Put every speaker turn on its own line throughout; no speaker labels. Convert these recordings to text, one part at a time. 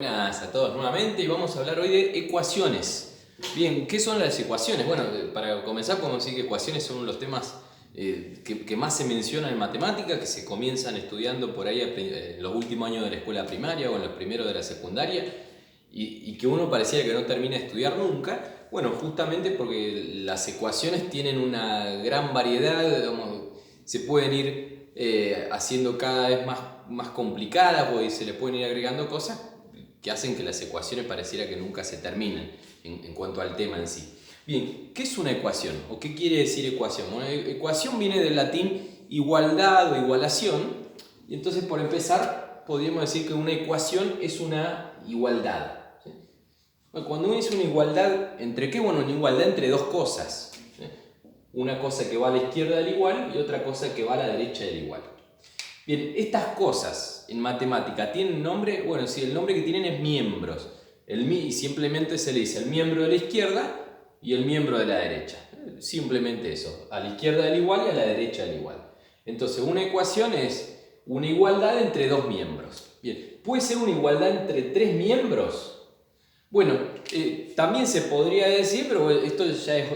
Buenas a todos nuevamente y vamos a hablar hoy de ecuaciones. Bien, ¿qué son las ecuaciones? Bueno, para comenzar podemos decir que ecuaciones son uno de los temas que más se mencionan en matemática, que se comienzan estudiando por ahí en los últimos años de la escuela primaria o en los primeros de la secundaria y que uno pareciera que no termina de estudiar nunca. Bueno, justamente porque las ecuaciones tienen una gran variedad, digamos, se pueden ir haciendo cada vez más complicadas o se le pueden ir agregando cosas que hacen que las ecuaciones pareciera que nunca se terminen en cuanto al tema en sí. Bien, ¿qué es una ecuación? ¿O qué quiere decir ecuación? Bueno, ecuación viene del latín igualdad o igualación, y entonces por empezar podríamos decir que una ecuación es una igualdad. ¿Sí? Bueno, cuando uno dice una igualdad, ¿entre qué? Bueno, una igualdad entre dos cosas. ¿Sí? Una cosa que va a la izquierda del igual y otra cosa que va a la derecha del igual. Bien, estas cosas en matemática tienen nombre. Bueno, sí, el nombre que tienen es miembros. Y simplemente se le dice el miembro de la izquierda y el miembro de la derecha. Simplemente eso, a la izquierda del igual y a la derecha del igual. Entonces, una ecuación es una igualdad entre dos miembros. Bien, ¿puede ser una igualdad entre tres miembros? Bueno, también se podría decir, pero esto ya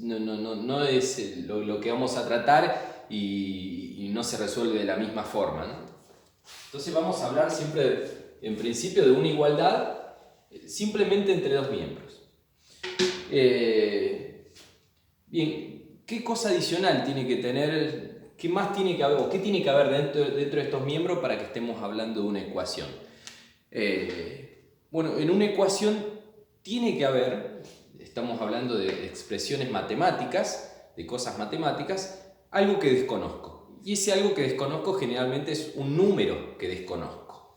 no es lo que vamos a tratar y no se resuelve de la misma forma, ¿no? Entonces vamos a hablar siempre, en principio, de una igualdad simplemente entre dos miembros. Bien, ¿qué cosa adicional tiene que tener? ¿Qué más tiene que haber? ¿O qué tiene que haber dentro de estos miembros para que estemos hablando de una ecuación? Bueno, en una ecuación tiene que haber, estamos hablando de expresiones matemáticas, de cosas matemáticas, algo que desconozco. Y ese algo que desconozco generalmente es un número que desconozco.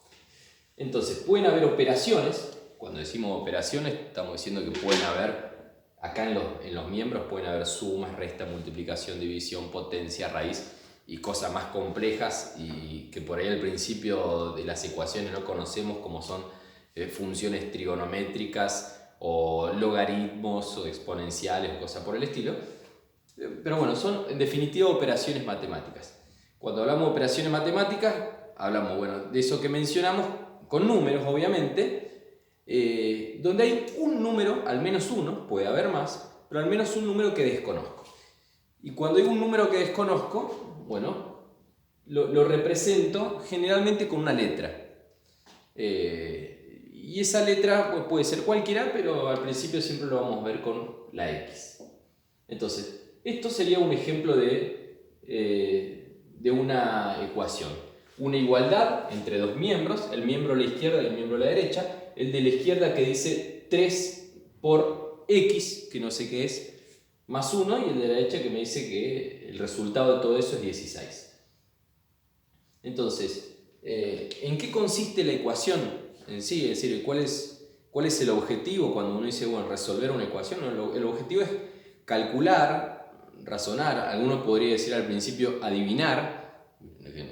Entonces, pueden haber operaciones. Cuando decimos operaciones, estamos diciendo que pueden haber, acá en los miembros pueden haber sumas, restas, multiplicación, división, potencia, raíz y cosas más complejas y que por ahí al principio de las ecuaciones no conocemos, como son funciones trigonométricas o logaritmos o exponenciales o cosas por el estilo. Pero bueno, son en definitiva operaciones matemáticas. Cuando hablamos de operaciones matemáticas, hablamos, bueno, de eso que mencionamos, con números obviamente, donde hay un número, al menos uno, puede haber más, pero al menos un número que desconozco. Y cuando hay un número que desconozco, bueno, lo represento generalmente con una letra. Y esa letra pues, puede ser cualquiera, pero al principio siempre lo vamos a ver con la X. Entonces, esto sería un ejemplo de una ecuación. Una igualdad entre dos miembros, el miembro de la izquierda y el miembro de la derecha. El de la izquierda que dice 3 por X, que no sé qué es, más 1, y el de la derecha que me dice que el resultado de todo eso es 16. Entonces, ¿en qué consiste la ecuación en sí? Es decir, ¿cuál es el objetivo cuando uno dice, bueno, resolver una ecuación? El objetivo es calcular, razonar, algunos podrían decir al principio adivinar,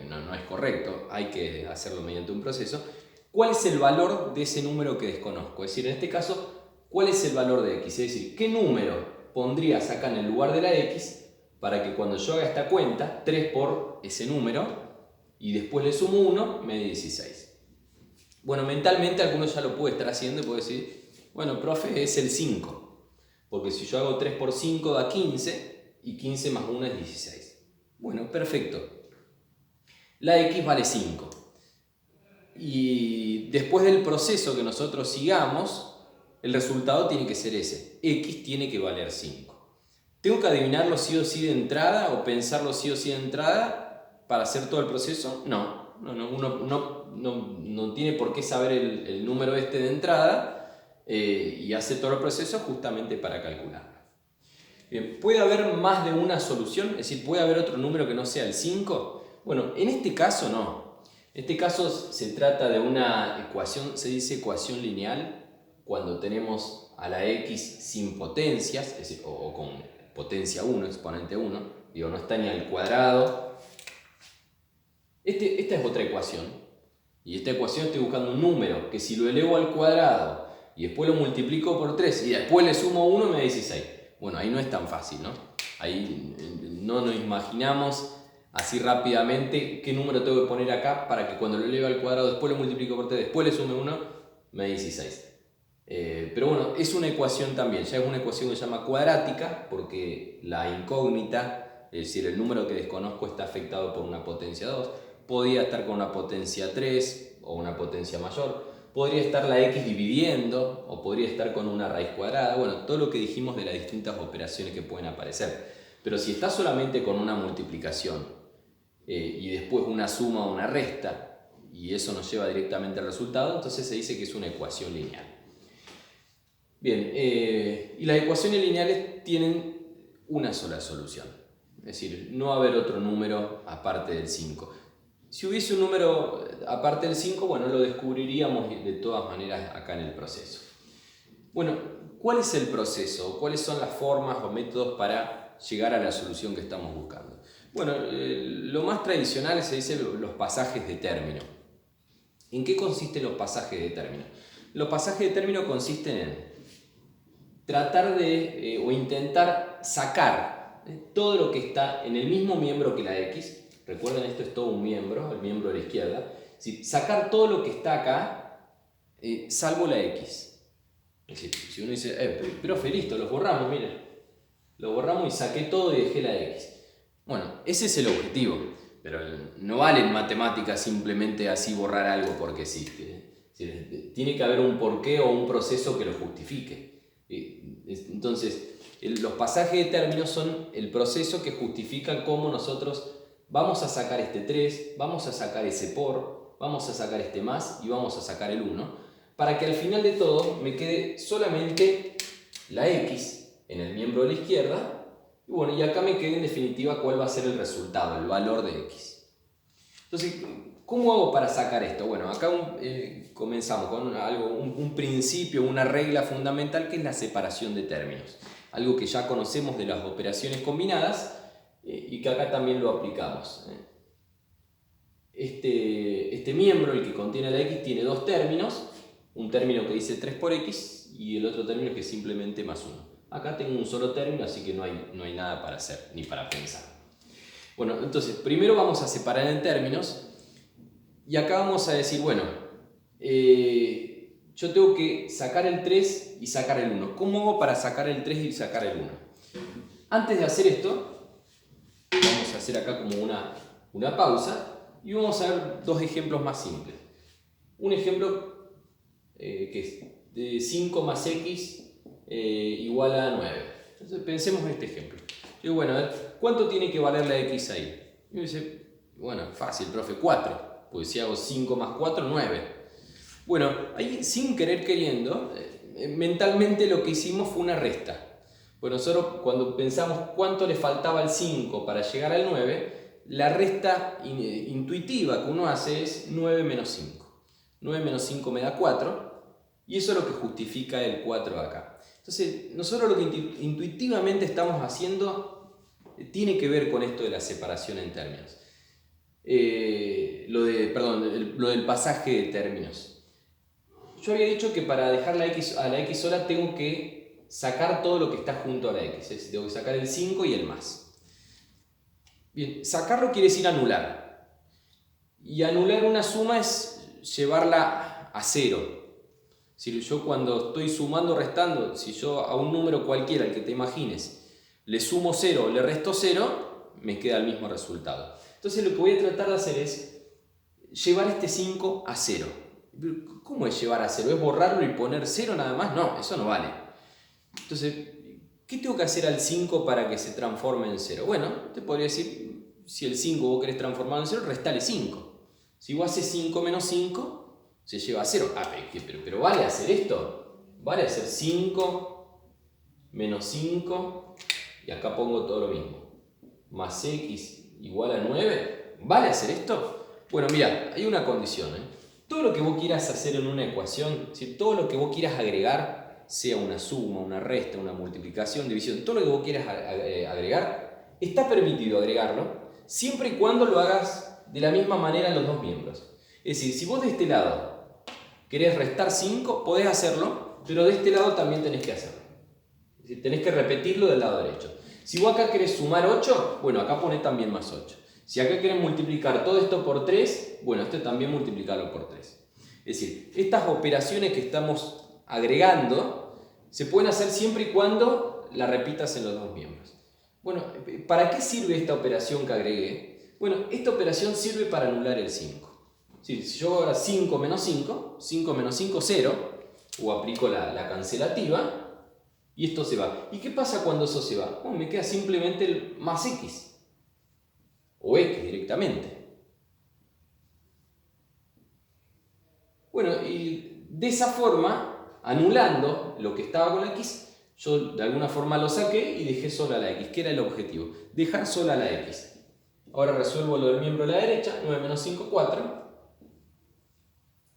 no es correcto, hay que hacerlo mediante un proceso. ¿Cuál es el valor de ese número que desconozco? Es decir, en este caso, ¿cuál es el valor de X? Es decir, ¿qué número pondrías acá en el lugar de la X para que cuando yo haga esta cuenta, 3 por ese número, y después le sumo 1, me dé 16? Bueno, mentalmente algunos ya lo puede estar haciendo y puede decir, bueno, profe, es el 5. Porque si yo hago 3 por 5 da 15 y 15 más 1 es 16. Bueno, perfecto. La X vale 5. Y después del proceso que nosotros sigamos, el resultado tiene que ser ese. X tiene que valer 5. ¿Tengo que adivinarlo sí o sí de entrada o pensarlo sí o sí de entrada para hacer todo el proceso? No. Uno no tiene por qué saber el número este de entrada y hace todo el proceso justamente para calcularlo. Bien, ¿puede haber más de una solución? Es decir, ¿puede haber otro número que no sea el 5? Bueno, en este caso no. En este caso se trata de una ecuación, se dice ecuación lineal, cuando tenemos a la X sin potencias, es decir, o con potencia 1, exponente 1, digo, no está ni al cuadrado. Esta es otra ecuación, y esta ecuación estoy buscando un número que si lo elevo al cuadrado y después lo multiplico por 3 y después le sumo 1 me da 16. Bueno, ahí no es tan fácil, ¿no? Ahí no nos imaginamos así rápidamente qué número tengo que poner acá para que cuando lo eleve al cuadrado, después lo multiplico por 3, después le sume 1, me 16. Pero bueno, es una ecuación también, ya es una ecuación que se llama cuadrática porque la incógnita, es decir, el número que desconozco está afectado por una potencia 2, podría estar con una potencia 3 o una potencia mayor, podría estar la x dividiendo o podría estar con una raíz cuadrada, bueno, todo lo que dijimos de las distintas operaciones que pueden aparecer. Pero si está solamente con una multiplicación y después una suma o una resta y eso nos lleva directamente al resultado, entonces se dice que es una ecuación lineal. Bien, y las ecuaciones lineales tienen una sola solución, es decir, no va a haber otro número aparte del 5. Si hubiese un número aparte del 5, bueno, lo descubriríamos de todas maneras acá en el proceso. Bueno, ¿cuál es el proceso? ¿Cuáles son las formas o métodos para llegar a la solución que estamos buscando? Bueno, lo más tradicional se dice los pasajes de término. ¿En qué consisten los pasajes de término? Los pasajes de término consisten en tratar de o intentar sacar todo lo que está en el mismo miembro que la x. Recuerden, esto es todo un miembro, el miembro de la izquierda. ¿Sí? Sacar todo lo que está acá, salvo la x. Es decir, si uno dice, profe, listo, los borramos, miren. Lo borramos y saqué todo y dejé la x. Bueno, ese es el objetivo. Pero no vale en matemáticas simplemente así borrar algo porque sí. Tiene que haber un porqué o un proceso que lo justifique. Entonces, los pasajes de términos son el proceso que justifica cómo nosotros vamos a sacar este 3, vamos a sacar ese por, vamos a sacar este más y vamos a sacar el 1, para que al final de todo me quede solamente la x en el miembro de la izquierda, y bueno, y acá me quede en definitiva cuál va a ser el resultado, el valor de x. Entonces, ¿cómo hago para sacar esto? Bueno, acá comenzamos con un principio, una regla fundamental que es la separación de términos. Algo que ya conocemos de las operaciones combinadas y que acá también lo aplicamos. Este miembro, el que contiene la x, tiene dos términos. Un término que dice 3 por x y el otro término que es simplemente más 1. Acá tengo un solo término, así que no hay nada para hacer ni para pensar. Bueno, entonces primero vamos a separar en términos. Y acá vamos a decir, bueno, yo tengo que sacar el 3 y sacar el 1. ¿Cómo hago para sacar el 3 y sacar el 1? Antes de hacer esto, vamos a hacer acá como una pausa y vamos a ver dos ejemplos más simples. Un ejemplo que es de 5 más x igual a 9. Entonces pensemos en este ejemplo. Yo digo, bueno, a ver, ¿cuánto tiene que valer la x ahí? Y me dice, bueno, fácil, profe, 4. Pues si hago 5 más 4, 9. Bueno, ahí sin querer queriendo, mentalmente lo que hicimos fue una resta. Pues nosotros cuando pensamos cuánto le faltaba al 5 para llegar al 9, la resta intuitiva que uno hace es 9 menos 5. 9 menos 5 me da 4 y eso es lo que justifica el 4 acá. Entonces, nosotros lo que intuitivamente estamos haciendo tiene que ver con esto de la separación en términos. Lo del pasaje de términos. Yo había dicho que para dejar a la x sola tengo que sacar todo lo que está junto a la x, es decir, tengo que sacar el 5 y el más. Bien, sacarlo quiere decir anular. Y anular una suma es llevarla a 0. Si yo cuando estoy sumando o restando, si yo a un número cualquiera, el que te imagines, le sumo 0 o le resto 0, me queda el mismo resultado. Entonces lo que voy a tratar de hacer es llevar este 5 a 0. ¿Cómo es llevar a 0? ¿Es borrarlo y poner 0 nada más? No, eso no vale. Entonces, ¿qué tengo que hacer al 5 para que se transforme en 0? Bueno, te podría decir, si el 5 vos querés transformarlo en 0, restale 5. Si vos haces 5 menos 5, se lleva a 0. Pero ¿vale hacer esto? ¿Vale hacer 5 menos 5? Y acá pongo todo lo mismo. Más x igual a 9. ¿Vale hacer esto? Bueno, mira, hay una condición. Todo lo que vos quieras hacer en una ecuación, todo lo que vos quieras agregar, sea una suma, una resta, una multiplicación, división, todo lo que vos quieras agregar, está permitido agregarlo, siempre y cuando lo hagas de la misma manera en los dos miembros. Es decir, si vos de este lado querés restar 5, podés hacerlo, pero de este lado también tenés que hacerlo. Es decir, tenés que repetirlo del lado derecho. Si vos acá querés sumar 8, bueno, acá ponés también más 8. Si acá querés multiplicar todo esto por 3, bueno, esto también multiplicarlo por 3. Es decir, estas operaciones que estamos agregando se pueden hacer siempre y cuando la repitas en los dos miembros. Bueno, ¿para qué sirve esta operación que agregué? Bueno, esta operación sirve para anular el 5. Si yo hago ahora 5 menos 5, 5 menos 5, 0, o aplico la cancelativa, y esto se va. ¿Y qué pasa cuando eso se va? Bueno, me queda simplemente el más x, o x directamente. Bueno, y de esa forma, anulando lo que estaba con la x, yo de alguna forma lo saqué y dejé sola la x, que era el objetivo, dejar sola la x. Ahora resuelvo lo del miembro de la derecha, 9 menos 5, 4.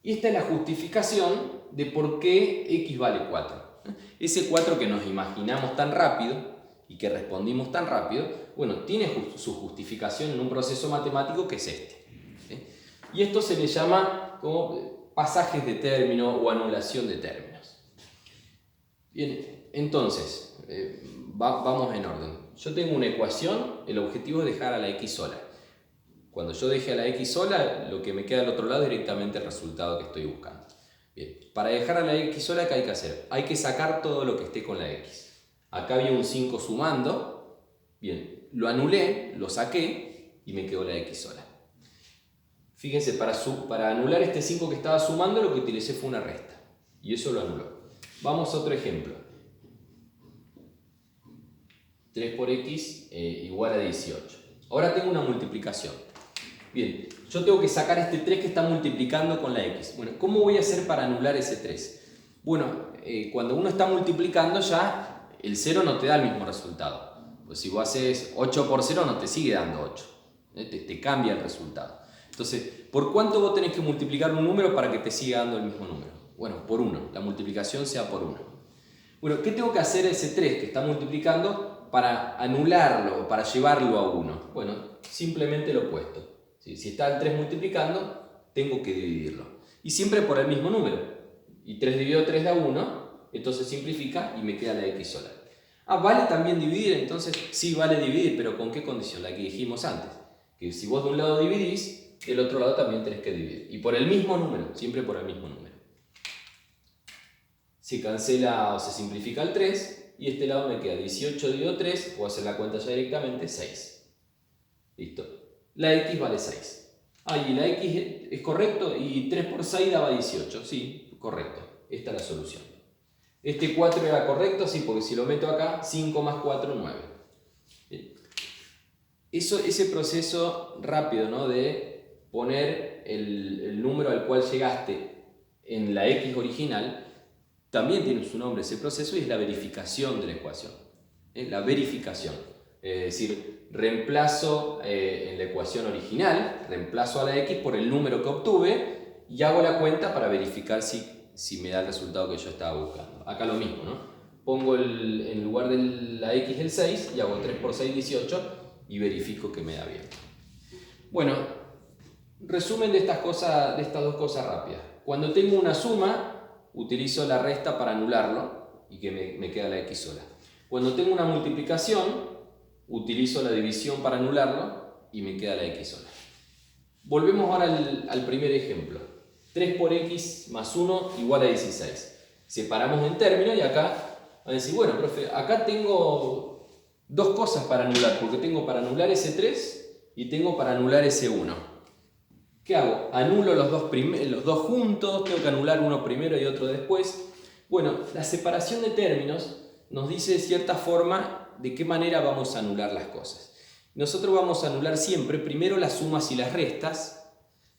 Y esta es la justificación de por qué x vale 4. Ese 4 que nos imaginamos tan rápido y que respondimos tan rápido, bueno, tiene su justificación en un proceso matemático que es este. Y esto se le llama como pasajes de término o anulación de términos. Bien, entonces, vamos en orden. Yo tengo una ecuación, el objetivo es dejar a la x sola. Cuando yo deje a la x sola, lo que me queda al otro lado es directamente el resultado que estoy buscando. Bien, para dejar a la x sola, ¿qué hay que hacer? Hay que sacar todo lo que esté con la x. Acá había un 5 sumando. Bien, lo anulé, lo saqué y me quedó la x sola. Fíjense, para anular este 5 que estaba sumando, lo que utilicé fue una resta. Y eso lo anuló. Vamos a otro ejemplo. 3 por x igual a 18. Ahora tengo una multiplicación. Bien, yo tengo que sacar este 3 que está multiplicando con la x. Bueno, ¿cómo voy a hacer para anular ese 3? Bueno, cuando uno está multiplicando ya el 0 no te da el mismo resultado. Pues si vos haces 8 por 0 no te sigue dando 8. Te cambia el resultado. Entonces, ¿por cuánto vos tenés que multiplicar un número para que te siga dando el mismo número? Bueno, por 1. La multiplicación sea por 1. Bueno, ¿qué tengo que hacer ese 3 que está multiplicando para anularlo, para llevarlo a 1? Bueno, simplemente lo opuesto. Si está el 3 multiplicando, tengo que dividirlo. Y siempre por el mismo número. Y 3 dividido 3 da 1, entonces simplifica y me queda la x sola. ¿Vale también dividir? Entonces, sí, vale dividir, pero ¿con qué condición? La que dijimos antes. Que si vos de un lado dividís, del otro lado también tenés que dividir. Y por el mismo número, siempre por el mismo número. Se cancela o se simplifica el 3 y este lado me queda 18 dividido 3, puedo hacer la cuenta ya directamente, 6. Listo. La x vale 6. Y la x es correcto y 3 por 6 daba 18. Sí, correcto. Esta es la solución. Este 4 era correcto, sí, porque si lo meto acá, 5 más 4, 9. Bien. Ese proceso rápido, ¿no? De poner el número al cual llegaste en la x original, también tiene su nombre ese proceso y es la verificación de la ecuación. La verificación. Es decir, reemplazo en la ecuación original, reemplazo a la x por el número que obtuve y hago la cuenta para verificar si me da el resultado que yo estaba buscando. Acá lo mismo, ¿no? Pongo en lugar de la x el 6 y hago 3 por 6, 18 y verifico que me da bien. Bueno, resumen de estas dos cosas rápidas. Cuando tengo una suma, utilizo la resta para anularlo y que me queda la x sola. Cuando tengo una multiplicación, utilizo la división para anularlo y me queda la x sola. Volvemos ahora al primer ejemplo. 3 por x más 1 igual a 16. Separamos en términos y acá van a decir, bueno, profe, acá tengo dos cosas para anular, porque tengo para anular ese 3 y tengo para anular ese 1. ¿Qué hago? Anulo los dos juntos, tengo que anular uno primero y otro después. Bueno, la separación de términos nos dice de cierta forma de qué manera vamos a anular las cosas. Nosotros vamos a anular siempre primero las sumas y las restas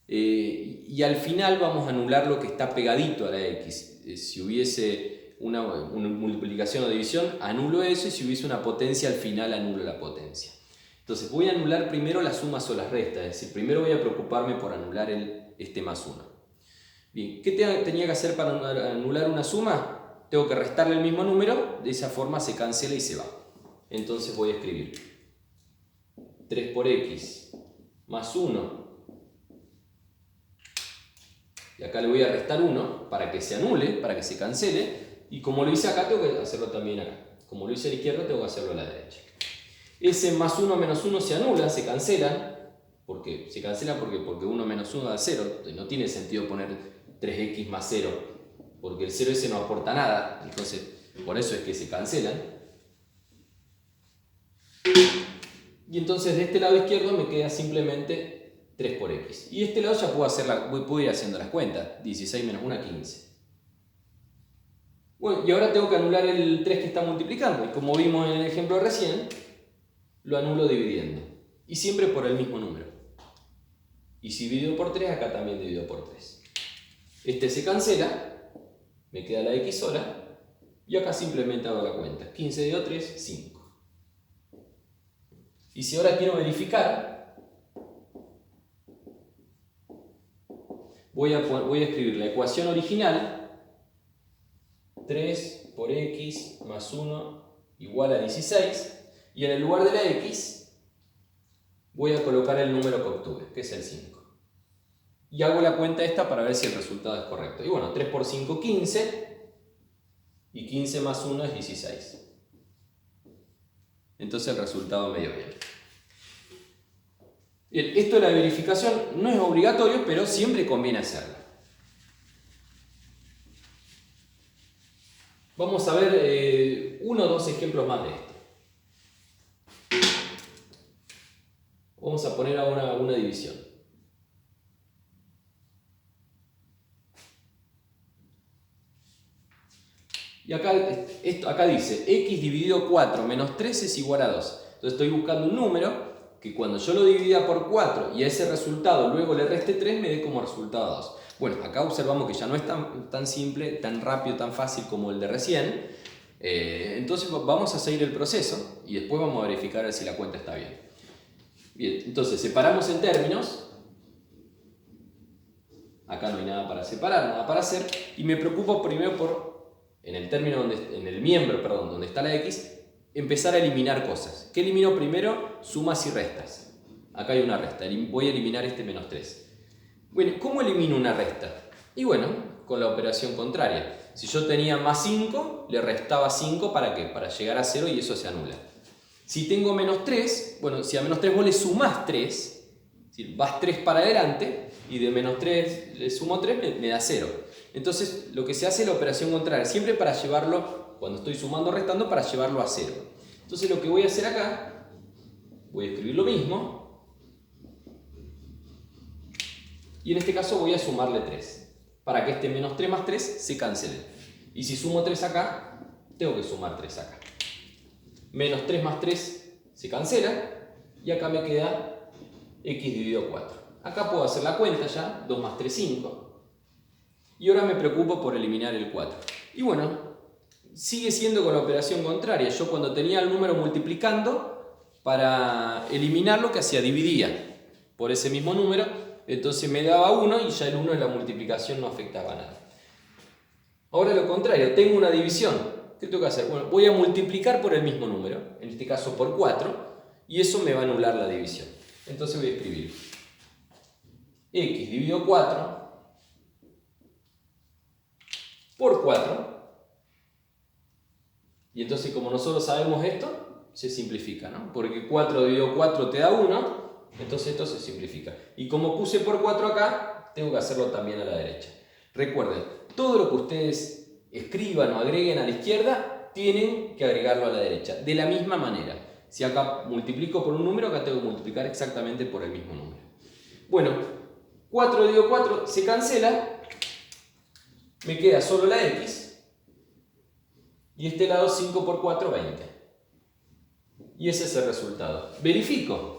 y al final vamos a anular lo que está pegadito a la x. Si hubiese una multiplicación o división, anulo eso, y si hubiese una potencia al final anulo la potencia. Entonces voy a anular primero las sumas o las restas, es decir, primero voy a preocuparme por anular este más 1. Bien, ¿qué tenía que hacer para anular una suma? Tengo que restarle el mismo número, de esa forma se cancela y se va. Entonces voy a escribir 3 por x más 1. Y acá le voy a restar 1 para que se anule, para que se cancele. Y como lo hice acá, tengo que hacerlo también acá. Como lo hice a la izquierda, tengo que hacerlo a la derecha. Ese más 1 menos 1 se anula, se cancela. ¿Por qué? Se cancela porque 1 menos 1 da 0. No tiene sentido poner 3x más 0, porque el 0 ese no aporta nada, entonces por eso es que se cancelan. Y entonces de este lado izquierdo me queda simplemente 3 por x. Y de este lado ya puedo ir haciendo las cuentas. 16 menos 1, 15. Bueno, y ahora tengo que anular el 3 que está multiplicando. Y como vimos en el ejemplo recién, lo anulo dividiendo. Y siempre por el mismo número. Y si divido por 3, acá también divido por 3. Este se cancela, me queda la x sola. Y acá simplemente hago la cuenta. 15 dividido 3, 5. Y si ahora quiero verificar, voy a escribir la ecuación original, 3 por x más 1 igual a 16, y en el lugar de la x voy a colocar el número que obtuve, que es el 5. Y hago la cuenta esta para ver si el resultado es correcto. Y bueno, 3 por 5, 15, y 15 más 1 es 16. Entonces el resultado me dio bien. Bien, esto de la verificación no es obligatorio, pero siempre conviene hacerlo. Vamos a ver uno o dos ejemplos más de esto. Vamos a poner ahora una división. Y acá dice x dividido 4 menos 3 es igual a 2. Entonces estoy buscando un número que cuando yo lo divida por 4 y a ese resultado luego le reste 3 me dé como resultado 2. Bueno, acá observamos que ya no es tan simple, tan rápido, tan fácil como el de recién. Entonces vamos a seguir el proceso y después vamos a verificar si la cuenta está bien. Bien, entonces separamos en términos. Acá no hay nada para separar, nada para hacer. Y me preocupo primero en el miembro donde está la x, empezar a eliminar cosas. ¿Qué elimino primero? Sumas y restas. Acá hay una resta. Voy a eliminar este menos 3. Bueno, ¿cómo elimino una resta? Y bueno, con la operación contraria. Si yo tenía más 5, le restaba 5 ¿para qué? Para llegar a 0 y eso se anula. Si tengo menos 3, bueno, si a menos 3 vos le sumás 3, es decir, vas 3 para adelante y de menos 3 le sumo 3, me da 0. Entonces lo que se hace es la operación contraria, siempre para llevarlo, cuando estoy sumando o restando, para llevarlo a 0. Entonces lo que voy a hacer acá, voy a escribir lo mismo. Y en este caso voy a sumarle 3, para que este menos 3 más 3 se cancele. Y si sumo 3 acá, tengo que sumar 3 acá. Menos 3 más 3 se cancela, y acá me queda x dividido 4. Acá puedo hacer la cuenta ya, 2 más 3, 5. Y ahora me preocupo por eliminar el 4. Y bueno, sigue siendo con la operación contraria. Yo cuando tenía el número multiplicando, para eliminarlo, ¿qué hacía? Dividía por ese mismo número. Entonces me daba 1 y ya el 1 en la multiplicación no afectaba nada. Ahora lo contrario, tengo una división. ¿Qué tengo que hacer? Bueno, voy a multiplicar por el mismo número, en este caso por 4, y eso me va a anular la división. Entonces voy a escribir x dividido 4 por 4. Y entonces como nosotros sabemos esto, se simplifica, ¿no? Porque 4 dividido 4 te da 1. Entonces esto se simplifica. Y como puse por 4 acá, tengo que hacerlo también a la derecha. Recuerden, todo lo que ustedes escriban o agreguen a la izquierda, tienen que agregarlo a la derecha. De la misma manera. Si acá multiplico por un número, acá tengo que multiplicar exactamente por el mismo número. Bueno, 4 dividido 4 se cancela. Me queda solo la x. Y este lado 5 por 4, 20. Y ese es el resultado. Verifico.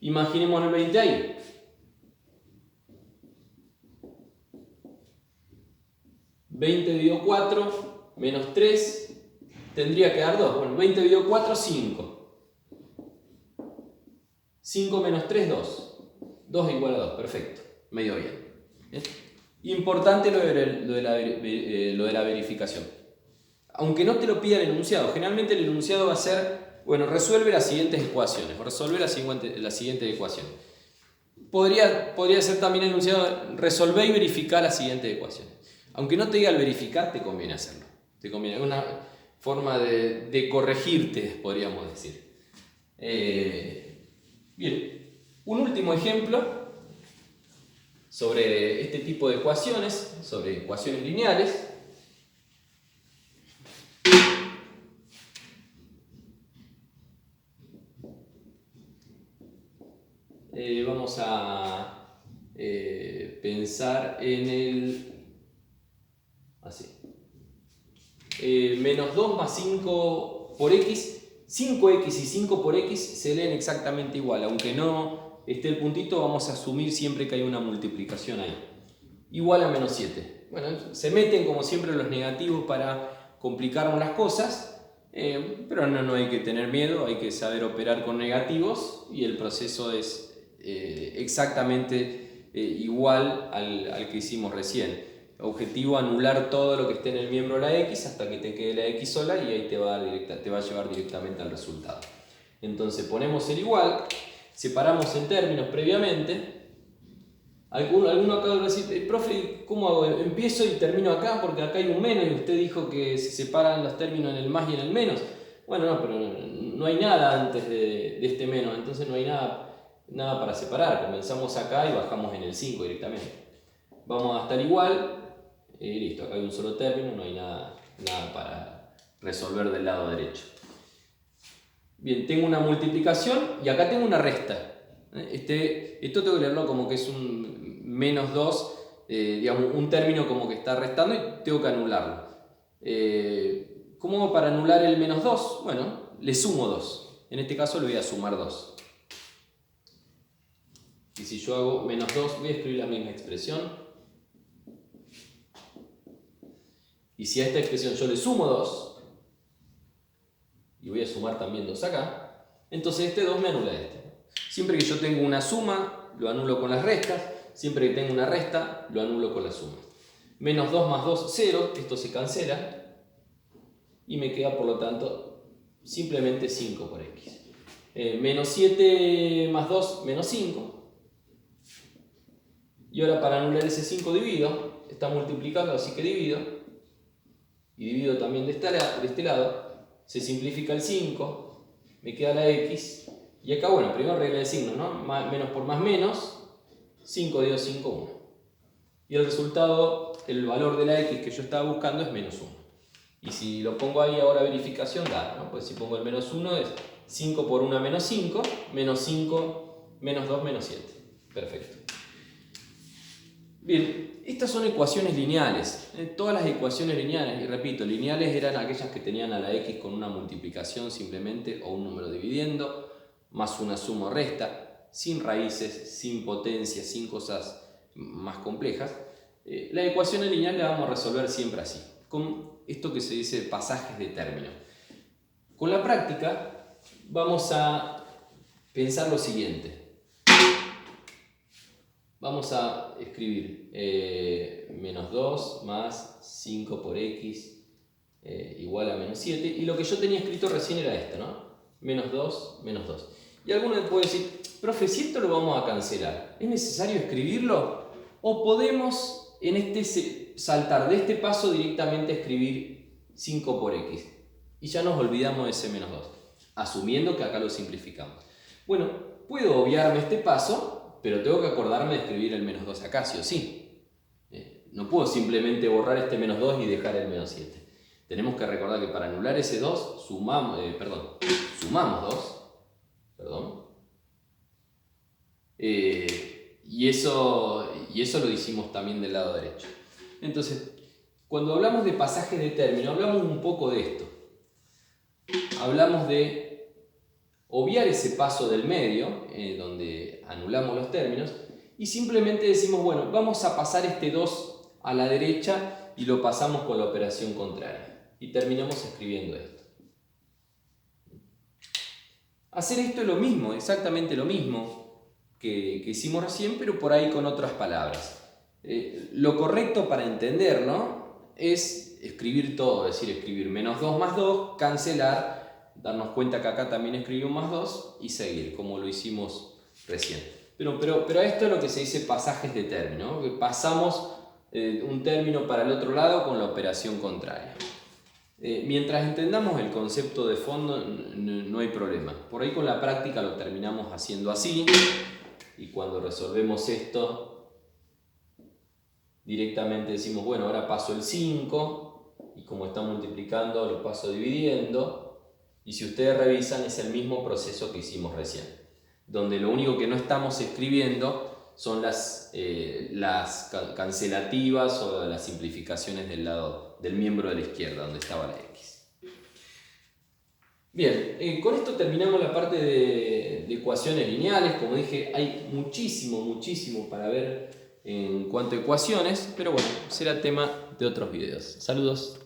Imaginemos el 20 ahí. $20 dividido 4 menos 3 tendría que dar 2. Bueno, 20 dividido 4, 5. 5 menos 3, 2. 2 igual a 2, perfecto. Me dio bien. ¿Bien? Importante lo de la verificación. Aunque no te lo pida el enunciado, generalmente el enunciado va a ser, bueno, resuelve las siguientes ecuaciones, o resolver la siguiente ecuación. Podría ser también el enunciado, resolver y verificar las siguientes ecuaciones. Aunque no te diga el verificar, te conviene hacerlo. Te conviene, es una forma de corregirte, podríamos decir. Bien, un último ejemplo sobre este tipo de ecuaciones, sobre ecuaciones lineales. Vamos a pensar en el... así. Menos 2 más 5 por x. 5x y 5 por x se leen exactamente igual. Aunque no esté el puntito, vamos a asumir siempre que hay una multiplicación ahí. Igual a menos 7. Bueno, se meten como siempre los negativos para complicarnos las cosas. Pero no hay que tener miedo, hay que saber operar con negativos y el proceso es exactamente igual al que hicimos recién. Objetivo: anular todo lo que esté en el miembro de la x hasta que te quede la x sola y ahí te va a llevar directamente al resultado. Entonces ponemos el igual, separamos en términos previamente. Alguno acá va a decir: profe, ¿cómo hago? Empiezo y termino acá porque acá hay un menos y usted dijo que se separan los términos en el más y en el menos. Bueno, no, pero no hay nada antes de este menos, entonces no hay nada para separar. Comenzamos acá y bajamos en el 5 directamente. Vamos hasta el igual y listo, acá hay un solo término, no hay nada para resolver del lado derecho. Bien, tengo una multiplicación y acá tengo una resta. Esto tengo que leerlo como que es un menos 2, digamos, un término como que está restando y tengo que anularlo. ¿Cómo hago para anular el menos 2? Bueno, le sumo 2. En este caso le voy a sumar 2. Y si yo hago menos 2, voy a escribir la misma expresión. Y si a esta expresión yo le sumo 2, y voy a sumar también 2 acá, entonces este 2 me anula este. Siempre que yo tengo una suma, lo anulo con las restas. Siempre que tengo una resta, lo anulo con la suma. Menos 2 más 2, 0. Esto se cancela. Y me queda, por lo tanto, simplemente 5 por x. Menos 7 más 2, menos 5. Y ahora para anular ese 5 divido. Está multiplicando, así que divido. Y divido también de este lado. Se simplifica el 5. Me queda la x. Y acá, bueno, primero regla de signos, ¿no? Menos por más menos. 5 dividido 5, 1. Y el resultado, el valor de la x que yo estaba buscando es menos 1. Y si lo pongo ahí ahora a verificación, da, ¿no? Pues si pongo el menos 1 es 5 por 1 menos 5. Menos 5, menos 2, menos 7. Perfecto. Bien, estas son ecuaciones lineales. Todas las ecuaciones lineales, y repito, lineales eran aquellas que tenían a la x con una multiplicación simplemente o un número dividiendo, más una suma o resta, sin raíces, sin potencia, sin cosas más complejas. La ecuación lineal la vamos a resolver siempre así, con esto que se dice pasajes de término. Con la práctica vamos a pensar lo siguiente. Vamos a escribir menos 2 más 5 por x igual a menos 7. Y lo que yo tenía escrito recién era esto, ¿no? Menos 2, menos 2. Y alguno puede decir: profe, si esto lo vamos a cancelar, ¿es necesario escribirlo? ¿O podemos saltar de este paso directamente a escribir 5 por x? Y ya nos olvidamos de ese menos 2, asumiendo que acá lo simplificamos. Bueno, puedo obviarme este paso, pero tengo que acordarme de escribir el menos 2 acá, sí o sí. No puedo simplemente borrar este menos 2 y dejar el menos 7. Tenemos que recordar que para anular ese 2, sumamos 2. Y eso lo hicimos también del lado derecho. Entonces, cuando hablamos de pasajes de término, hablamos un poco de esto. Hablamos de obviar ese paso del medio, donde anulamos los términos, y simplemente decimos: bueno, vamos a pasar este 2 a la derecha y lo pasamos con la operación contraria. Y terminamos escribiendo esto. Hacer esto es lo mismo, exactamente lo mismo que hicimos recién, pero por ahí con otras palabras. Lo correcto para entender, ¿no?, es escribir todo, es decir, escribir menos 2 más 2, cancelar, darnos cuenta que acá también escribió más 2 y seguir, como lo hicimos recién. Pero a esto es lo que se dice pasajes de término, ¿no? Que pasamos un término para el otro lado con la operación contraria. Mientras entendamos el concepto de fondo, no hay problema. Por ahí con la práctica lo terminamos haciendo así, y cuando resolvemos esto directamente decimos, bueno, ahora paso el 5 y como está multiplicando lo paso dividiendo, y si ustedes revisan es el mismo proceso que hicimos recién, donde lo único que no estamos escribiendo son las cancelativas o las simplificaciones del lado del miembro de la izquierda, donde estaba la x. Bien, con esto terminamos la parte de ecuaciones lineales. Como dije, hay muchísimo para ver en cuanto a ecuaciones, pero bueno, será tema de otros videos. Saludos.